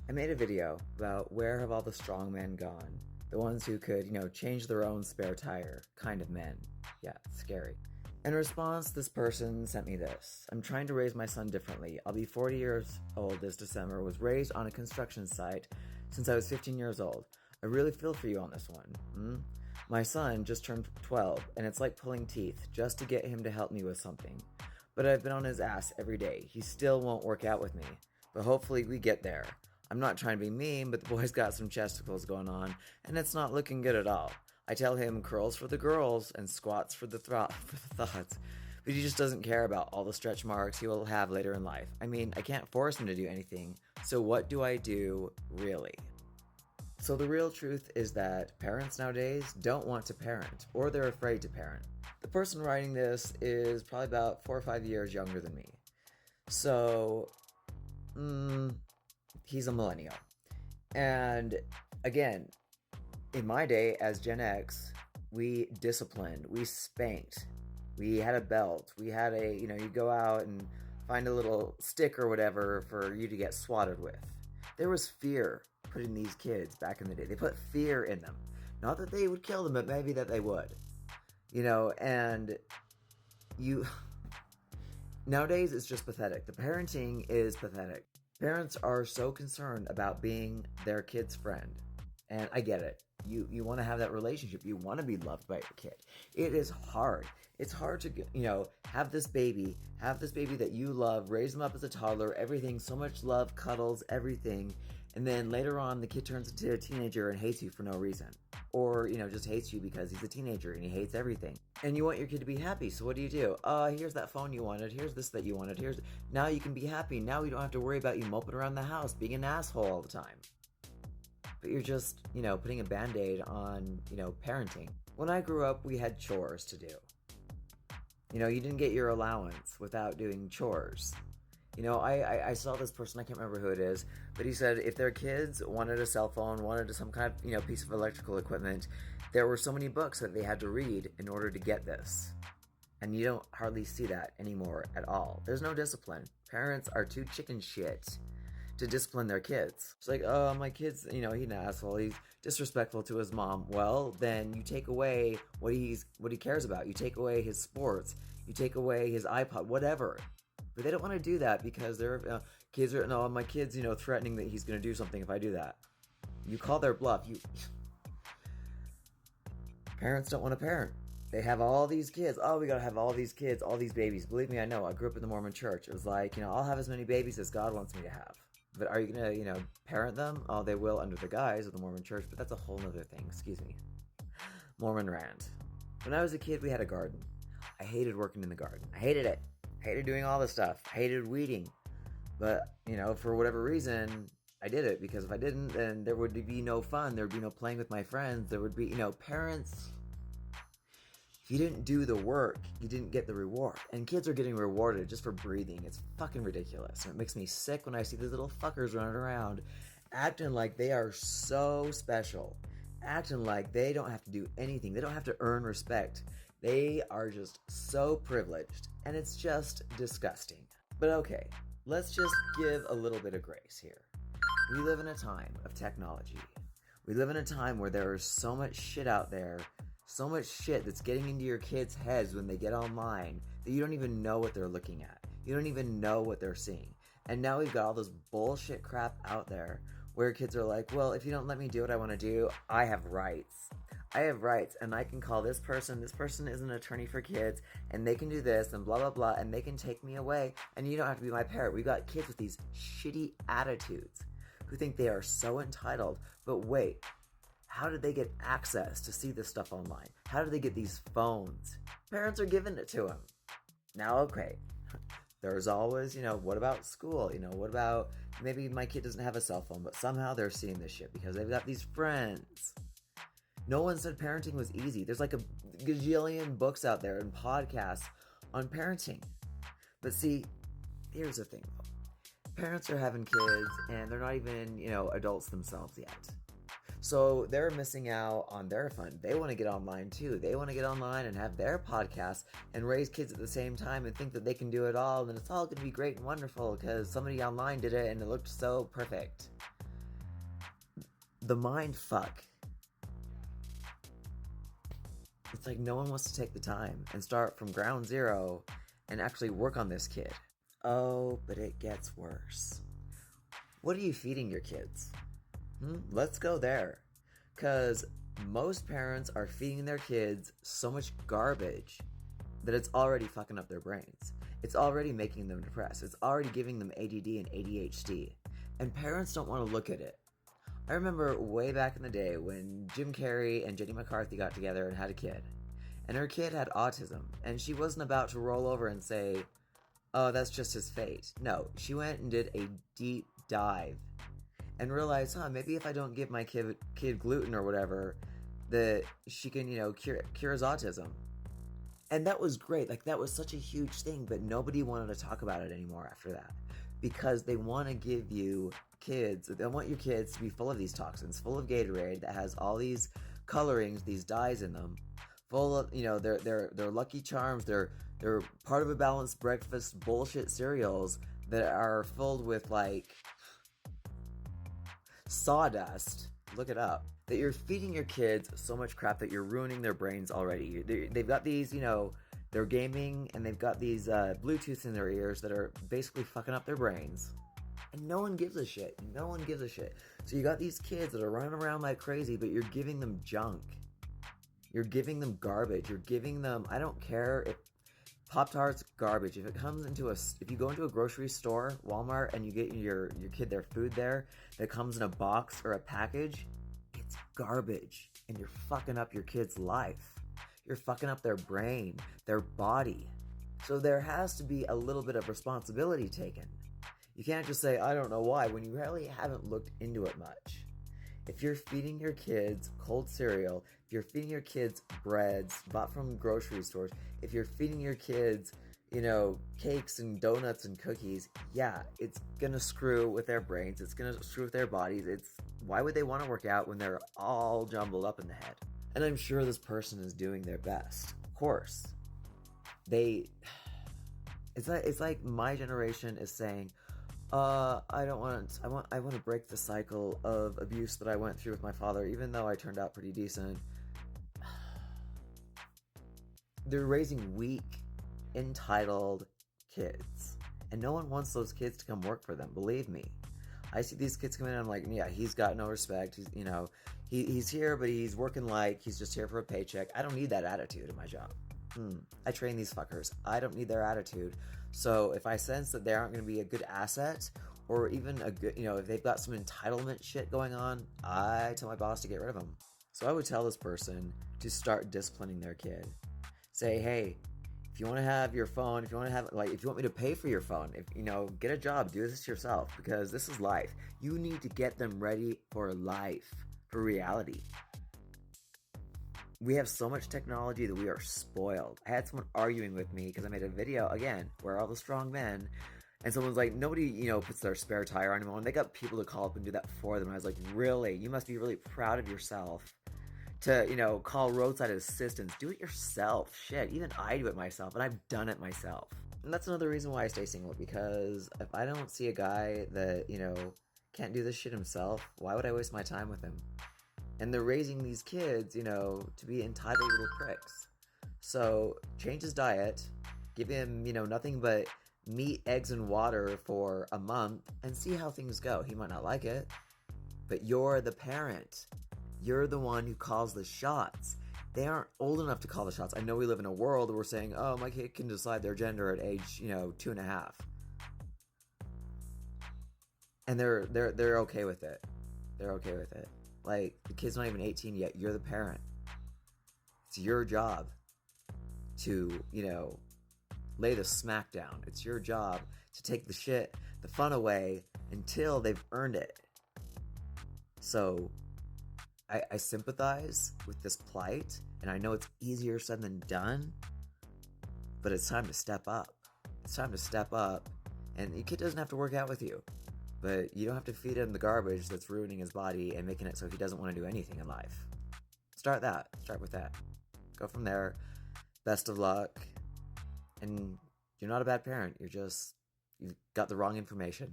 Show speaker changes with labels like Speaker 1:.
Speaker 1: I made a video about where have all the strong men gone? The ones who could, change their own spare tire kind of men. Yeah, scary. In response, this person sent me this. I'm trying to raise my son differently. I'll be 40 years old this December. Was raised on a construction site since I was 15 years old. I really feel for you on this one. My son just turned 12, and it's like pulling teeth just to get him to help me with something. But I've been on his ass every day. He still won't work out with me. But hopefully we get there. I'm not trying to be mean, but the boy's got some chesticles going on, and it's not looking good at all. I tell him curls for the girls and squats for the thoughts, but he just doesn't care about all the stretch marks he will have later in life. I mean, I can't force him to do anything, so what do I do, really? So the real truth is that parents nowadays don't want to parent, or they're afraid to parent. The person writing this is probably about 4 or 5 years younger than me. So, he's a millennial. And again, in my day as Gen X, we disciplined, we spanked, we had a belt, we had you go out and find a little stick or whatever for you to get swatted with. There was fear put in these kids back in the day. They put fear in them. Not that they would kill them, but maybe that they would. And nowadays it's just pathetic. The parenting is pathetic. Parents are so concerned about being their kid's friend. And I get it. You want to have that relationship. You want to be loved by your kid. It is hard. It's hard to, have this baby that you love, raise them up as a toddler, everything, so much love, cuddles, everything. And then later on, the kid turns into a teenager and hates you for no reason. Or, just hates you because he's a teenager and he hates everything. And you want your kid to be happy, so what do? Here's that phone you wanted, here's this that you wanted, now you can be happy. Now you don't have to worry about you moping around the house, being an asshole all the time. But you're just, putting a band-aid on, parenting. When I grew up, we had chores to do. You didn't get your allowance without doing chores. I saw this person, I can't remember who it is, but he said if their kids wanted a cell phone, wanted some kind of, piece of electrical equipment, there were so many books that they had to read in order to get this. And you don't hardly see that anymore at all. There's no discipline. Parents are too chicken shit to discipline their kids. It's like, oh, my kid's, he's an asshole. He's disrespectful to his mom. Well, then you take away what he cares about. You take away his sports. You take away his iPod, whatever. But they don't want to do that because their kids are, no, my kid's, threatening that he's going to do something if I do that. You call their bluff. Parents don't want to parent. They have all these kids. Oh, we got to have all these kids, all these babies. Believe me, I know. I grew up in the Mormon church. It was like, I'll have as many babies as God wants me to have. But are you going to, parent them? Oh, they will under the guise of the Mormon church, but that's a whole other thing. Excuse me. Mormon rant. When I was a kid, we had a garden. I hated working in the garden. I hated it. I hated doing all this stuff. I hated weeding. But, for whatever reason, I did it. Because if I didn't, then there would be no fun. There would be no playing with my friends. There would be, parents... If you didn't do the work, you didn't get the reward. And kids are getting rewarded just for breathing. It's fucking ridiculous. And it makes me sick when I see these little fuckers running around acting like they are so special. Acting like they don't have to do anything. They don't have to earn respect. They are just so privileged. And it's just disgusting. But okay, let's just give a little bit of grace here. We live in a time of technology. We live in a time where there is so much shit out there, so much shit that's getting into your kids' heads when they get online that you don't even know what they're looking at. You don't even know what they're seeing. And now we've got all this bullshit crap out there where kids are like, well, if you don't let me do what I want to do, I have rights. I have rights, and I can call this person is an attorney for kids, and they can do this, and blah, blah, blah, and they can take me away, and you don't have to be my parent. We've got kids with these shitty attitudes who think they are so entitled, but wait, how did they get access to see this stuff online? How did they get these phones? Parents are giving it to them. Now, okay, there's always, what about school? What about maybe my kid doesn't have a cell phone, but somehow they're seeing this shit because they've got these friends. No one said parenting was easy. There's like a gajillion books out there and podcasts on parenting. But see, here's the thing. Parents are having kids and they're not even, adults themselves yet. So they're missing out on their fun. They want to get online too. They want to get online and have their podcast and raise kids at the same time and think that they can do it all and it's all going to be great and wonderful because somebody online did it and it looked so perfect. The mind fuck. It's like no one wants to take the time and start from ground zero and actually work on this kid. Oh, but it gets worse. What are you feeding your kids? Let's go there. Because most parents are feeding their kids so much garbage that it's already fucking up their brains. It's already making them depressed. It's already giving them ADD and ADHD. And parents don't want to look at it. I remember way back in the day when Jim Carrey and Jenny McCarthy got together and had a kid. And her kid had autism. And she wasn't about to roll over and say, oh, that's just his fate. No, she went and did a deep dive and realized, maybe if I don't give my kid gluten or whatever, that she can, cure his autism. And that was great. Like, that was such a huge thing, but nobody wanted to talk about it anymore after that. Because they want to give you kids, they want your kids to be full of these toxins, full of Gatorade that has all these colorings, these dyes in them, full of, they're Lucky Charms, they're part of a balanced breakfast bullshit cereals that are filled with, like, sawdust. Look it up. That you're feeding your kids so much crap that you're ruining their brains already. They've got these, they're gaming and they've got these Bluetooths in their ears that are basically fucking up their brains. And no one gives a shit. No one gives a shit. So you got these kids that are running around like crazy, but you're giving them junk. You're giving them garbage. You're giving them, I don't care if Pop-Tarts, garbage. If you go into a grocery store, Walmart, and you get your kid their food there that comes in a box or a package, it's garbage. And you're fucking up your kid's life. You're fucking up their brain, their body. So there has to be a little bit of responsibility taken. You can't just say, I don't know why, when you really haven't looked into it much. If you're feeding your kids cold cereal, if you're feeding your kids breads bought from grocery stores, if you're feeding your kids, cakes and donuts and cookies, yeah, it's gonna screw with their brains. It's gonna screw with their bodies. Why would they want to work out when they're all jumbled up in the head? And I'm sure this person is doing their best. Of course. It's like my generation is saying, I want to break the cycle of abuse that I went through with my father, even though I turned out pretty decent. They're raising weak, entitled kids. And no one wants those kids to come work for them, believe me. I see these kids come in and I'm like, yeah, he's got no respect. He's here, but he's working like he's just here for a paycheck. I don't need that attitude in my job. I train these fuckers. I don't need their attitude. So if I sense that they aren't going to be a good asset, or even a good, if they've got some entitlement shit going on, I tell my boss to get rid of them. So I would tell this person to start disciplining their kid. Say, hey, if you want to have your phone, if you want me to pay for your phone, get a job, do this yourself, because this is life. You need to get them ready for life, for reality. We have so much technology that we are spoiled. I had someone arguing with me because I made a video, again, where all the strong men, and someone's like, nobody, puts their spare tire on anymore, and they got people to call up and do that for them. And I was like, really? You must be really proud of yourself to, call roadside assistance. Do it yourself. Shit, even I do it myself, and I've done it myself. And that's another reason why I stay single, because if I don't see a guy that, can't do this shit himself, why would I waste my time with him? And they're raising these kids, to be entitled little pricks. So change his diet, give him, nothing but meat, eggs, and water for a month, and see how things go. He might not like it, but you're the parent. You're the one who calls the shots. They aren't old enough to call the shots. I know we live in a world where we're saying, oh, my kid can decide their gender at age, 2.5. And they're okay with it. They're okay with it. Like, the kid's not even 18 yet. You're the parent. It's your job to, lay the smack down. It's your job to take the fun away until they've earned it. So, I sympathize with this plight, and I know it's easier said than done, but it's time to step up. It's time to step up, and your kid doesn't have to work out with you. But you don't have to feed him the garbage that's ruining his body and making it so he doesn't want to do anything in life. Start with that. Go from there. Best of luck. And you're not a bad parent. You've got the wrong information.